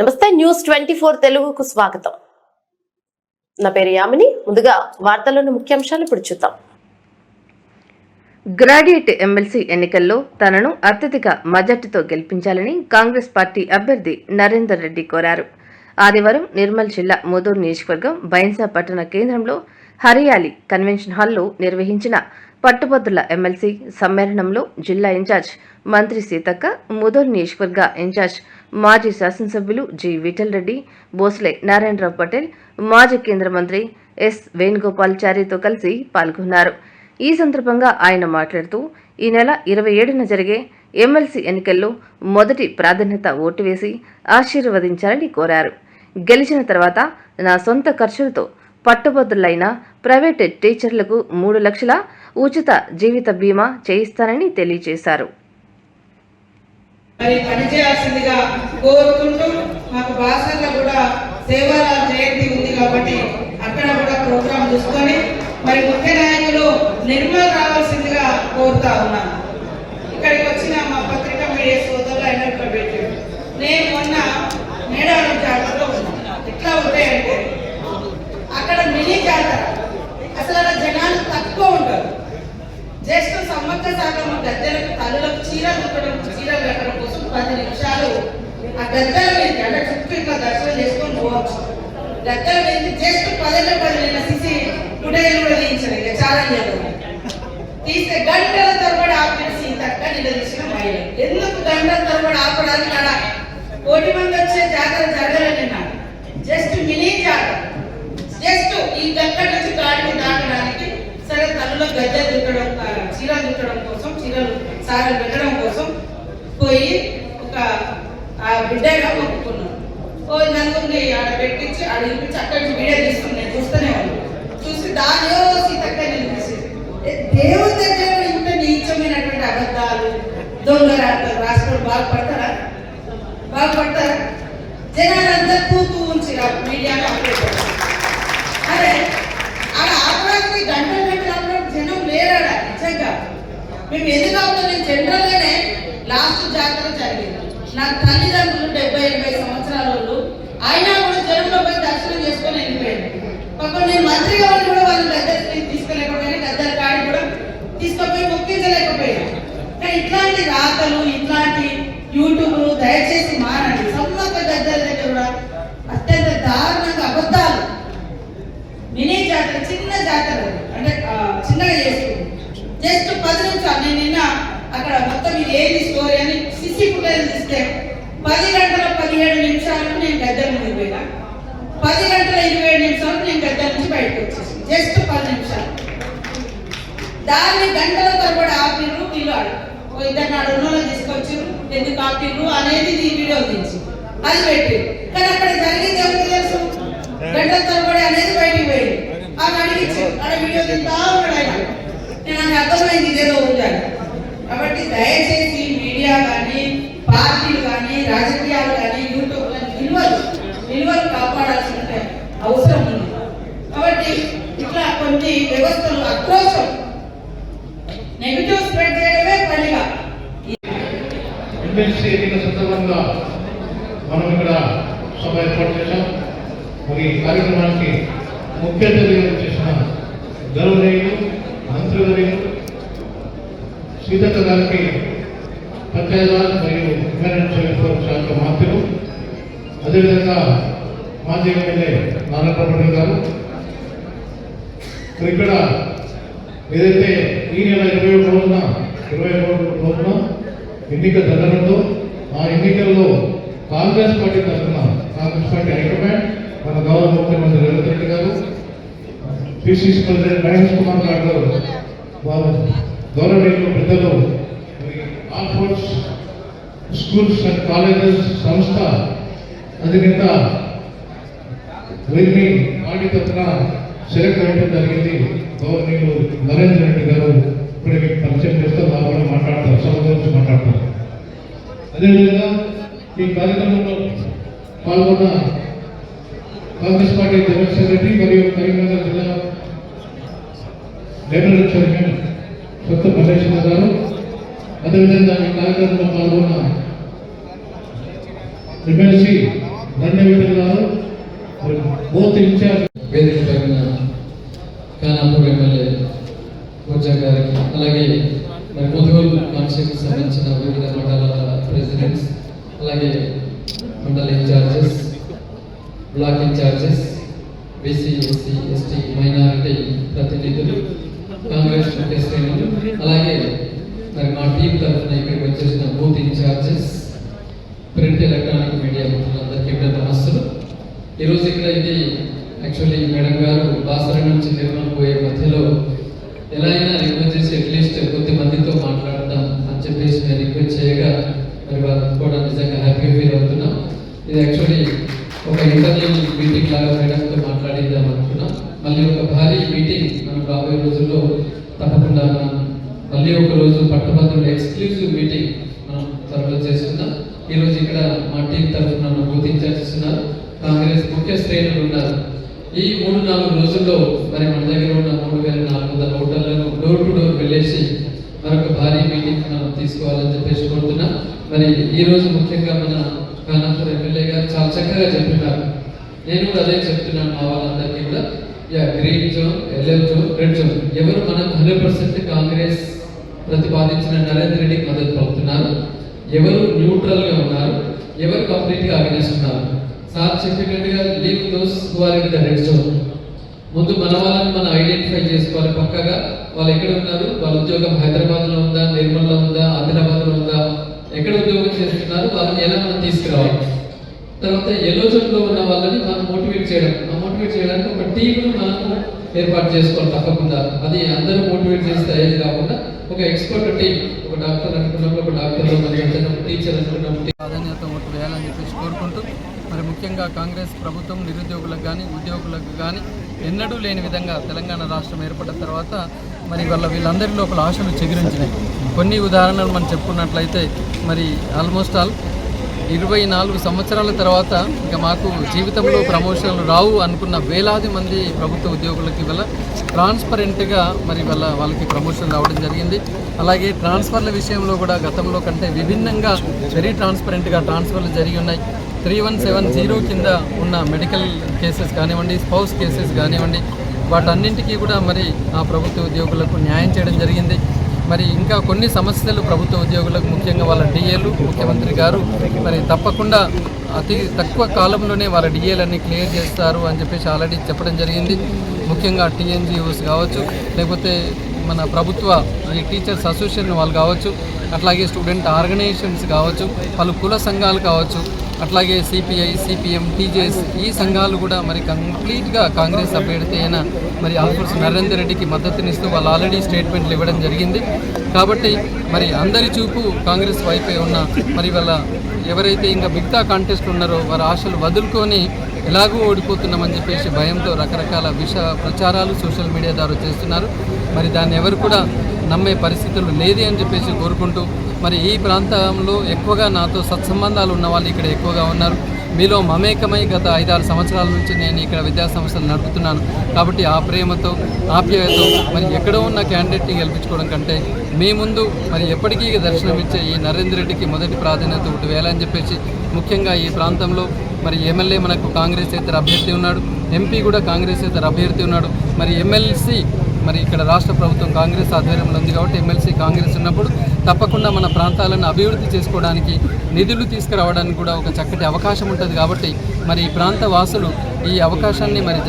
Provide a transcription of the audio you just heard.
నమస్తే న్యూస్ 24 తెలుగుకు స్వాగతం. నా పేరు యామిని. ముందుగా వార్తల్లోని ముఖ్యాంశాలు ఇప్పుడు చూద్దాం. గ్రాడ్యుయేట్ ఎమ్మెల్సీ ఎన్నికల్లో తనను అత్యధిక మెజార్టీతో గెలిపించాలని కాంగ్రెస్ పార్టీ అభ్యర్థి నరేందర్ రెడ్డి కోరారు. ఆదివారం నిర్మల్ జిల్లా ముదూర్ నియోజకవర్గం బైన్సా పట్టణ కేంద్రంలో హరియాలి కన్వెన్షన్ హాల్లో నిర్వహించిన పట్టుభద్రుల ఎమ్మెల్సీ సమ్మేళనంలో జిల్లా ఇన్ఛార్జ్ మంత్రి సీతక్క, ముదూర్ నియోజకవర్గ ఇన్ఛార్జ్ మాజీ శాసనసభ్యులు జి విఠల్ రెడ్డి, బోస్లే నారాయణరావు పటేల్, మాజీ కేంద్ర మంత్రి ఎస్ వేణుగోపాల్చారితో కలిసి పాల్గొన్నారు. ఈ సందర్భంగా ఆయన మాట్లాడుతూ ఈ నెల 27న జరిగే ఎమ్మెల్సీ ఎన్నికల్లో మొదటి ప్రాధాన్యత ఓటు వేసి ఆశీర్వదించాలని కోరారు. గెలిచిన తర్వాత నా సొంత ఖర్చులతో పట్టుభద్రులైన ప్రైవేట్ టీచర్లకు 3 లక్షల ఉచిత జీవిత బీమా చేయిస్తానని తెలియజేశారు. మరి పనిచేయాల్సిందిగా కోరుకుంటూ మాకు భాషల్లో కూడా సేవల జయంతి ఉంది కాబట్టి అక్కడ కూడా ప్రోగ్రాం చూసుకొని మరి ముఖ్య నాయకులు నిర్మల్ రావాల్సిందిగా కోరుతా ఉన్నాను. ఇక్కడికి వచ్చిన మా పత్రికా మీడియా సోదరులు అయినట్టు పెట్టారు. నేను మొన్న మేడారం జాతరలో ఉన్నాను. ఎట్లా ఉంటాయంటే అక్కడ మినీ జాతర, అసలు అలా జనాలు తక్కువ ఉంటారు. జస్ట్ సమ్మక్క సాగమ్మ గద్దెలకు తల్లులకు చీరలు కట్టడం కోసం 10 నిమిషాలు ఆ గద్దెల మీద అంటే చుట్టూ ఇట్లా దర్శనం చేసుకొని పోవచ్చు. గద్దెల మీద జస్ట్ 10 సిసి ఫుటేజ్ కూడా తీయించారు. ఇక చాలా తీస్తే గంటల తరబడి ఆపిన సీతక్క నిలదీసిన మహిళ. ఎందుకు గంటల తరబడి ఆపడానికి అలా 1 మంది వచ్చే జాతర జరగలేని నాకు జస్ట్ మినీ జాతర, జస్ట్ ఈ గంట నుంచి గాడిని దాటడానికి సరే తల్లులో గద్దెలు దుట్టడం, చీరలు దుట్టడం కోసం, చీరలు సారలు పెట్టడం కోసం పోయి ఒక బిడ్డగా మొక్కుకున్నాను. నలుగురిని ఆడ పెట్టించి అడిగిపించి అక్కడి నుంచి వీడియో తీసుకుని నేను చూస్తూనే ఉన్నాను. చూసి దానిలో సీతక్క నిలిపించింది. దేవుడి దగ్గర ఇంత నీచమైనటువంటి అబద్ధాలు, దొంగరాటలు రాసుకోవడం బాగుపడతారా? జనాలంతా తూతూ ఉంచి మీడియాలో అదే ఆడ ఆపడానికి గంటలు జనం లేరాడా? నిజంగా మేము ఎందుకు అవుతాం? నేను జనరల్గానే లాస్ట్ జాతర జరిగింది. నా తల్లిదండ్రులు 70-80 సంవత్సరాల వాళ్ళు అయినా కూడా జనంలో పోయి దర్శనం చేసుకొని వెళ్ళిపోయాడు. పాపం నేను మంత్రిగా వాళ్ళు కూడా వాళ్ళు గద్దెలు తీసుకోలేకపోయినా, గద్దెల కాడి కూడా తీసుకుపోయి మొక్కించలేకపోయాను. కానీ ఇట్లాంటి రాతలు, ఇట్లాంటి యూట్యూబ్లు దయచేసి మానండి. సమ్మక్క గద్దెల దగ్గర కూడా అత్యంత దారుణంగా అబద్ధాలు. మినీ జాతర, చిన్న జాతర అంటే చిన్నగా చేసుకుంది. జస్ట్ 10 నిమిషాలు. నేను నిన్న అక్కడ మొత్తం ఇది ఏది స్టోరీ అని సిసి ఫుటేజ్ ఇస్తే 10 గంటల 17 నిమిషాలకు నేను గద్దెల ముందు పోయినా, 10 గంటల 27 నిమిషాలకు నేను గద్దెల నుంచి బయటకు వచ్చేసి జస్ట్ 10 నిమిషాలు. దాన్ని గంటల తరబడి ఆపిర్రు. వీళ్ళు ఇద్దరు నడులో తీసుకొచ్చారు. ఎందుకు ఆపిర్రు అనేది ఈ వీడియో తీసి అది పెట్టారు. కానీ అక్కడ జరిగింది ఎవరికి తెలుసు? గంటల తరబడి అనేది బయటికి పోయింది. ఆమె అడిగించారు, అక్కడ వీడియో తింటా ఉన్నాడు ఆయన. నేను నాకు అర్థమైంది ఇదేదో ఉండాలి. కాబట్టి దయచేసి మీడియా కానీ, పార్టీలు కానీ, రాజకీయాలు కానీ, యూట్యూబ్ కానీ విలువలు కాపాడాల్సిన అవసరం ఉంది. కాబట్టి ఇట్లా కొన్ని వ్యవస్థలు ఆక్రోశం, నెగిటివ్ స్ప్రెడ్ చేయడమే పనిగా. ఎమ్మెల్సీ ఎన్నికల సందర్భంగా మనం ఇక్కడ సభ ఏర్పాటు చేశాం. మరి కార్యక్రమానికి ముఖ్య అతిథిగా చేసిన గౌరవనీయులు మంత్రివర్యులు సీతక్క గారికి పంచాయతీరాజ్ మరియు హ్యూమన్ వెల్ఫేర్ శాఖ మంత్రులు, అదేవిధంగా మాజీ ఎమ్మెల్యే నారాయణరావు గారు, ఇక్కడ ఏదైతే ఈ నెల 27 రోజున ఎన్నిక జరగడంతో ఆ ఎన్నికల్లో కాంగ్రెస్ పార్టీ తరఫున కాంగ్రెస్ పార్టీ హైకమాండ్ మన గౌరవ ముఖ్యమంత్రి రేవంత్ రెడ్డి గారు, పిసిసి ప్రెసిడెంట్ మహేష్ కుమార్ గారు, వారు గౌరవనీయులు పెద్దలు, ఆల్ఫోర్డ్స్ స్కూల్స్ అండ్ కాలేజెస్ సంస్థ అధినేత వీరిని పార్టీ తరఫున సెలెక్ట్ అవ్వడం జరిగింది. గౌరవనీయులు నరేంద్ర రెడ్డి గారు ఇప్పుడు మీకు పరిచయం చేస్తూ నా కూడా మాట్లాడతారు, సభ గురించి మాట్లాడతారు. అదేవిధంగా ఈ కార్యక్రమంలో పాల్గొన్న కాంగ్రెస్ పార్టీ జనరల్ సెక్రటరీ మరియు కరీంనగర్ జిల్లా లైబ్రరీ చైర్మన్ కొత్త మల్లేశ్వర గారు, అదేవిధంగా ఈ కార్యక్రమంలో పాల్గొన్న ఎమ్మెల్సీ దండవేట గారు బూత్ ఇన్ఛార్జ్ వేదిక పైన ఖానాపూర్ ఎమ్మెల్యే రోజా గారికి, అలాగే మరి ముదుగోలు కాన్స్టిట్యూన్సీకి సంబంధించిన వివిధ మండలాల ప్రెసిడెంట్స్, అలాగే మండల incharges, block incharges, BC, SC, ST, minority ప్రతినిధులు, కాంగ్రెస్ ముఖ్య శ్రేణులు, అలాగే మరి మా టీం తరఫున ఇక్కడికి వచ్చేసిన booth in-charges, print electronic media మిత్రులందరికీ నమస్సులు. ఈరోజు ఇక్కడ ఇది యాక్చువల్లీ మేడం గారు బాసర నుంచి నిర్మల్ పోయే మధ్యలో ఎలా అయినా రిక్వెస్ట్ చేసి అట్లీస్ట్ కొద్ది మందితో మాట్లాడదాం అని చెప్పేసి నేను రిక్వెస్ట్ చేయగా మరి వాళ్ళు కూడా నిజంగా హ్యాపీ ఫీల్ అవుతున్నాం. ఇది యాక్చువల్లీ ఒక ఇంటర్నల్ మీటింగ్ లాగా మేడంతో మాట్లాడిద్దాం అనుకున్నాం. మళ్ళీ ఒక భారీ మీటింగ్ మనం రాబోయే రోజుల్లో తప్పకుండా మనం మళ్ళీ ఒక రోజు పట్టభద్రుల ఎక్స్క్లూజివ్ మీటింగ్ మనం త్వరలో చేస్తున్నాం. ఈరోజు ఇక్కడ మా టీం తరఫున బూత్ ఇన్ఛార్జెస్ ఉన్నారు, కాంగ్రెస్ ముఖ్య శ్రేణులు ఉన్నారు. ఈ 3-4 రోజుల్లో మరి మన దగ్గర ఉన్న 3,400 ఓటర్లను డోర్ టు డోర్ వెళ్ళేసి మరొక భారీ మీటింగ్ మనం తీసుకోవాలని చెప్పేసి కోరుతున్నాం. మరి ఈ రోజు ముఖ్యంగా మన ఖానాపూర్ ఎమ్మెల్యే గారు చాలా చక్కగా చెప్పినారు. నేను కూడా అదే చెప్తున్నాను మా వాళ్ళందరికీ కూడా. Green zone, yellow zone, red zone, ఎవరు మనం 100% కాంగ్రెస్ ప్రతిపాదించిన నరేంద్ర రెడ్డికి మద్దతు పలుకుతున్నారు, ఎవరు న్యూట్రల్ గా ఉన్నారు, ఎవరు కంప్లీట్ గా అగెన్స్ట్ ఉన్నారు. సార్ చెప్పినట్టుగా leave those who are in the red zone. ముందు మన వాళ్ళని మనం ఐడెంటిఫై చేసుకోవాలి పక్కగా. వాళ్ళు ఎక్కడ ఉన్నారు, వాళ్ళ ఉద్యోగం హైదరాబాద్ లో ఉందా, నిర్మల్ లో ఉందా, ఆదిలాబాద్ లో ఉందా, ఎక్కడ ఉద్యోగం చేస్తున్నారు, వాళ్ళని ఎలా మనం తీసుకురావాలి. తర్వాత ఎల్లో జోన్ లో ఉన్న వాళ్ళని మనం మోటివేట్ చేయడానికి ఒక టీంను మనము ఏర్పాటు చేసుకోవాలి తప్పకుండా. అది అందరూ మోటివేట్ చేస్తే అయ్యేది కాకుండా ఒక ఎక్స్పర్ట్ టీం, ఒక డాక్టర్ అనుకున్నప్పుడు ఒక డాక్టర్, టీచర్ అనుకున్నప్పుడు ప్రాధాన్యత ఓటు వేయాలని చెప్పేసి కోరుకుంటూ, మరి ముఖ్యంగా కాంగ్రెస్ ప్రభుత్వం నిరుద్యోగులకు కానీ ఉద్యోగులకు కానీ ఎన్నడూ లేని విధంగా తెలంగాణ రాష్ట్రం ఏర్పడిన తర్వాత మరి వీళ్ళందరి లోపల ఆశలు చెగిరించినాయి. కొన్ని ఉదాహరణలు మనం చెప్పుకున్నట్లయితే మరి ఆల్మోస్ట్ ఆల్ 24 సంవత్సరాల తర్వాత ఇంకా మాకు జీవితంలో ప్రమోషన్లు రావు అనుకున్న వేలాది మంది ప్రభుత్వ ఉద్యోగులకి ఇవాళ ట్రాన్స్పరెంట్గా మరి వాళ్ళకి ప్రమోషన్ రావడం జరిగింది. అలాగే ట్రాన్స్ఫర్ల విషయంలో కూడా గతంలో కంటే విభిన్నంగా వెరీ ట్రాన్స్పరెంట్గా ట్రాన్స్ఫర్లు జరిగి ఉన్నాయి. 3170 కింద ఉన్న మెడికల్ కేసెస్ కానివ్వండి, స్పౌస్ కేసెస్ కానివ్వండి, వాటన్నింటికీ కూడా మరి ఆ ప్రభుత్వ ఉద్యోగులకు న్యాయం చేయడం జరిగింది. మరి ఇంకా కొన్ని సమస్యలు ప్రభుత్వ ఉద్యోగులకు, ముఖ్యంగా వాళ్ళ డిఏలు ముఖ్యమంత్రి గారు మరి తప్పకుండా అతి తక్కువ కాలంలోనే వాళ్ళ డిఏలన్నీ క్లియర్ చేస్తారు అని చెప్పేసి ఆల్రెడీ చెప్పడం జరిగింది. ముఖ్యంగా టీఎన్జిఓస్ కావచ్చు, లేకపోతే మన ప్రభుత్వ ఈ టీచర్స్ అసోసియేషన్ వాళ్ళు కావచ్చు, అట్లాగే స్టూడెంట్ ఆర్గనైజేషన్స్ కావచ్చు, పలు కుల సంఘాలు కావచ్చు, అట్లాగే సిపిఐ, సిపిఎం, టీజేఎస్ ఈ సంఘాలు కూడా మరి కంప్లీట్గా కాంగ్రెస్ అభ్యర్థి అయిన మరి ఆల్ఫోర్స్ నరేందర్ రెడ్డికి మద్దతునిస్తూ వాళ్ళు ఆల్రెడీ స్టేట్మెంట్లు ఇవ్వడం జరిగింది. కాబట్టి మరి అందరి చూపు కాంగ్రెస్ వైపే ఉన్న మరి వాళ్ళ ఎవరైతే ఇంకా మిగతా కాంటెస్ట్ ఉన్నారో వారి ఆశలు వదులుకొని ఎలాగూ ఓడిపోతున్నామని చెప్పేసి భయంతో రకరకాల విష ప్రచారాలు సోషల్ మీడియా ద్వారా చేస్తున్నారు. మరి దాన్ని ఎవరు కూడా నమ్మే పరిస్థితులు లేదు అని చెప్పేసి కోరుకుంటూ, మరి ఈ ప్రాంతంలో ఎక్కువగా నాతో సత్సంబంధాలు ఉన్న వాళ్ళు ఇక్కడ ఎక్కువగా ఉన్నారు. మీలో మమేకమై గత 5-6 సంవత్సరాల నుంచి నేను ఇక్కడ విద్యాసంస్థలు నడుపుతున్నాను. కాబట్టి ఆ ప్రేమతో, ఆప్యాయతో మరి ఎక్కడో ఉన్న క్యాండిడేట్ని గెలిపించుకోవడం కంటే మీ ముందు మరి ఎప్పటికీ దర్శనమిచ్చే ఈ నరేందర్ రెడ్డికి మొదటి ప్రాధాన్యత ఒకటి వేయాలని చెప్పేసి, ముఖ్యంగా ఈ ప్రాంతంలో మరి ఎమ్మెల్యే మనకు కాంగ్రెసేతర అభ్యర్థి ఉన్నాడు, ఎంపీ కూడా కాంగ్రెసేతర అభ్యర్థి ఉన్నాడు. మరి ఎమ్మెల్సీ మరి ఇక్కడ రాష్ట్ర ప్రభుత్వం కాంగ్రెస్ ఆధ్వర్యంలో ఉంది కాబట్టి ఎమ్మెల్సీ కాంగ్రెస్ ఉన్నప్పుడు తప్పకుండా మన ప్రాంతాలను అభివృద్ధి చేసుకోవడానికి, నిధులు తీసుకురావడానికి కూడా ఒక చక్కటి అవకాశం ఉంటుంది. కాబట్టి మరి ఈ ప్రాంత వాసులు ఈ అవకాశాన్ని మరి